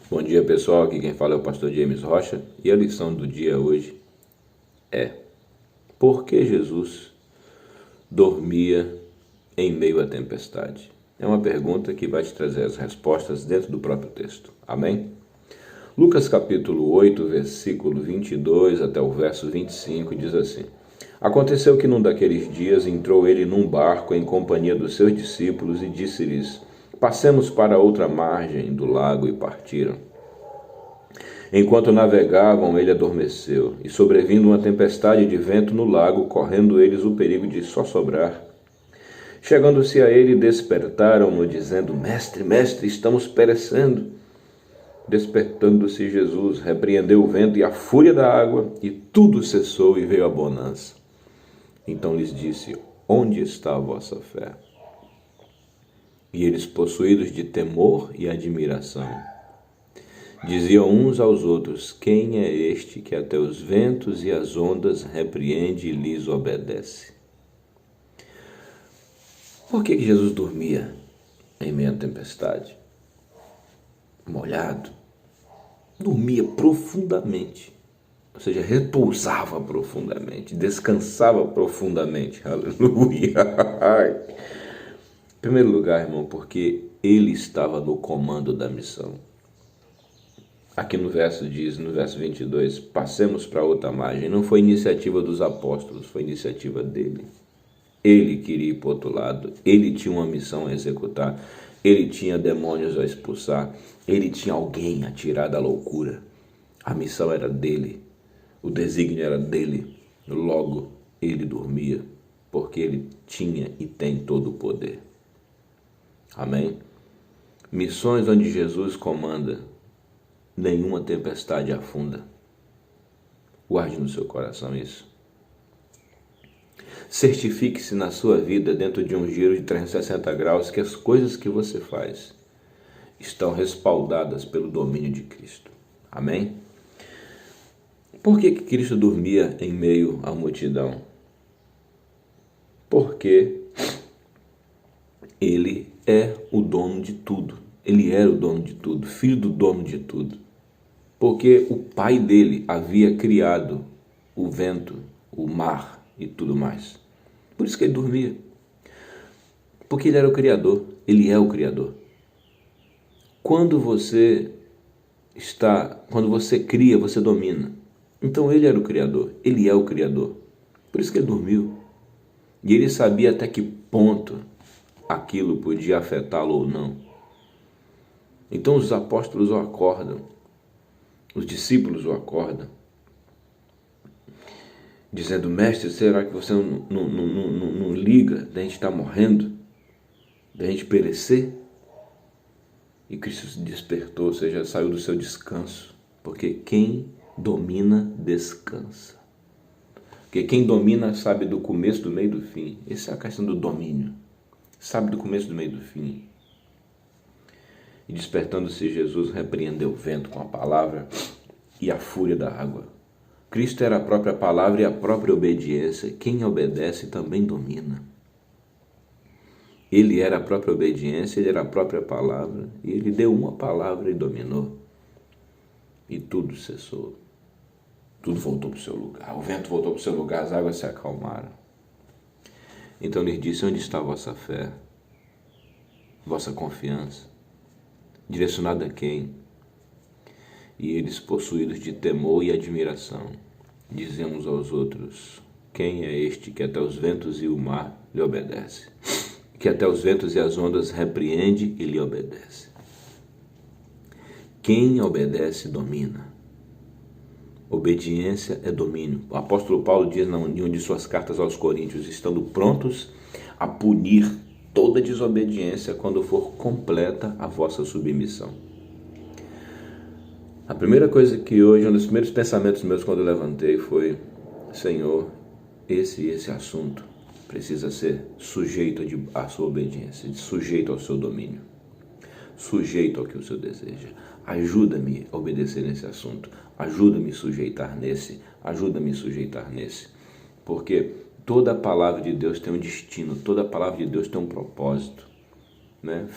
Bom dia, pessoal, aqui quem fala é o pastor James Rocha e a lição do dia hoje é: por que Jesus dormia em meio à tempestade? É uma pergunta que vai te trazer as respostas dentro do próprio texto. Amém? Lucas capítulo 8, versículo 22 até o verso 25 diz assim: Aconteceu que num daqueles dias entrou ele num barco em companhia dos seus discípulos e disse-lhes: Passemos para outra margem do lago, e partiram. Enquanto navegavam, ele adormeceu, e sobrevindo uma tempestade de vento no lago, correndo eles o perigo de só sobrar. Chegando-se a ele, despertaram-no, dizendo: Mestre, mestre, estamos perecendo. Despertando-se Jesus, repreendeu o vento e a fúria da água, e tudo cessou e veio a bonança. Então lhes disse: Onde está a vossa fé? E eles, possuídos de temor e admiração, diziam uns aos outros: Quem é este que até os ventos e as ondas repreende e lhes obedece? Por que Jesus dormia em meio à tempestade? Molhado. Dormia profundamente. Ou seja, repousava profundamente, descansava profundamente. Aleluia! Em primeiro lugar, irmão, porque ele estava no comando da missão. Aqui no verso diz, no verso 22, passemos para outra margem. Não foi iniciativa dos apóstolos, foi iniciativa dele. Ele queria ir para o outro lado, ele tinha uma missão a executar, ele tinha demônios a expulsar, ele tinha alguém a tirar da loucura. A missão era dele, o desígnio era dele, logo ele dormia, porque ele tinha e tem todo o poder. Amém? Missões onde Jesus comanda, nenhuma tempestade afunda. Guarde no seu coração isso. Certifique-se na sua vida, dentro de um giro de 360 graus, que as coisas que você faz estão respaldadas pelo domínio de Cristo. Amém? Por que Cristo dormia em meio à multidão? Porque ele é o dono de tudo. Ele era o dono de tudo, filho do dono de tudo. Porque o pai dele havia criado o vento, o mar e tudo mais. Por isso que ele dormia. Porque ele era o Criador, ele é o Criador. Quando você cria, você domina. Então ele era o Criador, ele é o Criador. Por isso que ele dormiu. E ele sabia até que ponto aquilo podia afetá-lo ou não. Então os apóstolos o acordam, os discípulos o acordam, dizendo: Mestre, será que você não liga da gente estar morrendo, da gente perecer? E Cristo se despertou, ou seja, saiu do seu descanso, porque quem domina, descansa. Porque quem domina sabe do começo, do meio e do fim. Essa é a questão do domínio. Sabe do começo, do meio e do fim. E despertando-se, Jesus repreendeu o vento com a palavra e a fúria da água. Cristo era a própria palavra e a própria obediência. Quem obedece também domina. Ele era a própria obediência, ele era a própria palavra, e ele deu uma palavra e dominou. E tudo cessou. Tudo voltou para o seu lugar. O vento voltou para o seu lugar, as águas se acalmaram. Então ele disse: Onde está a vossa fé? Vossa confiança? Direcionada a quem? E eles, possuídos de temor e admiração, diziam uns aos outros: Quem é este que até os ventos e o mar lhe obedece? Que até os ventos e as ondas repreende e lhe obedece. Quem obedece, domina. Obediência é domínio. O apóstolo Paulo diz em uma de suas cartas aos Coríntios: estando prontos a punir toda desobediência quando for completa a vossa submissão. A primeira coisa que hoje, um dos primeiros pensamentos meus quando eu levantei foi: Senhor, esse assunto precisa ser sujeito à sua obediência, sujeito ao seu domínio, sujeito ao que o Senhor deseja. Ajuda-me a obedecer nesse assunto, ajuda-me a sujeitar nesse, ajuda-me a sujeitar nesse. Porque toda a palavra de Deus tem um destino, toda a palavra de Deus tem um propósito, né?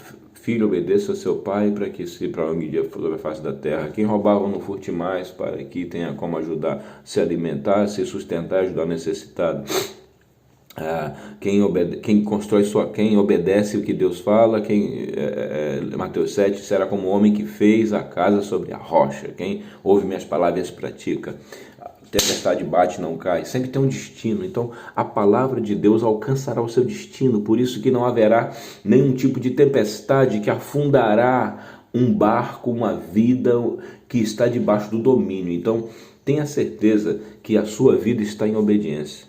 Filho, obedeça ao seu pai para que se prolongue sobre a face da terra. Quem roubava não furte mais, para que tenha como ajudar, se alimentar, se sustentar, ajudar o necessitado. Quem obedece o que Deus fala, Mateus 7, será como o homem que fez a casa sobre a rocha. Quem ouve minhas palavras e pratica. Tempestade bate, não cai. Sempre tem um destino. Então, a palavra de Deus alcançará o seu destino. Por isso que não haverá nenhum tipo de tempestade que afundará um barco, uma vida que está debaixo do domínio. Então, tenha certeza que a sua vida está em obediência.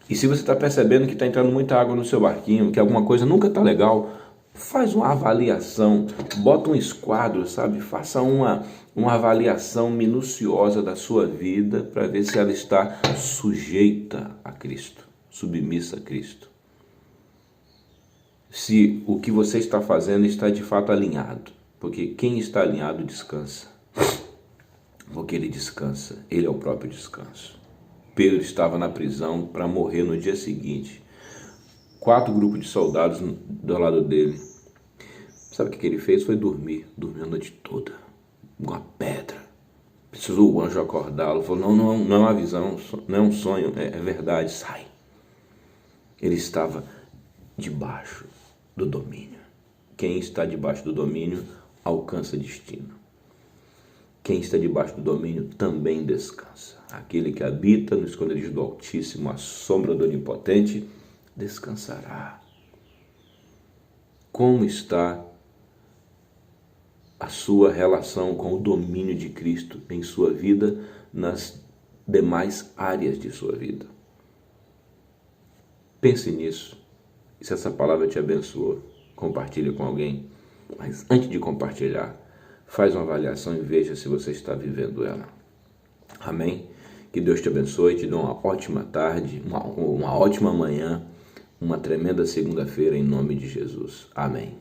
E se você está percebendo que está entrando muita água no seu barquinho, que alguma coisa nunca está legal, faz uma avaliação, bota um esquadro, sabe? Faça uma avaliação minuciosa da sua vida para ver se ela está sujeita a Cristo, submissa a Cristo. Se o que você está fazendo está de fato alinhado, porque quem está alinhado descansa, porque ele descansa, ele é o próprio descanso. Pedro estava na prisão para morrer no dia seguinte. 4 grupos de soldados do lado dele. Sabe o que ele fez? Foi dormir. Dormiu a noite toda. Uma pedra. Precisou o anjo acordá-lo. Falou, não é uma visão, não é um sonho, é verdade, sai. Ele estava debaixo do domínio. Quem está debaixo do domínio alcança destino. Quem está debaixo do domínio também descansa. Aquele que habita no esconderijo do Altíssimo, à sombra do Onipotente, descansará. Como está a sua relação com o domínio de Cristo em sua vida, nas demais áreas de sua vida? Pense nisso. E se essa palavra te abençoou, compartilhe com alguém. Mas antes de compartilhar, faz uma avaliação e veja se você está vivendo ela. Amém? Que Deus te abençoe, te dê uma ótima tarde, uma ótima manhã, uma tremenda segunda-feira em nome de Jesus. Amém.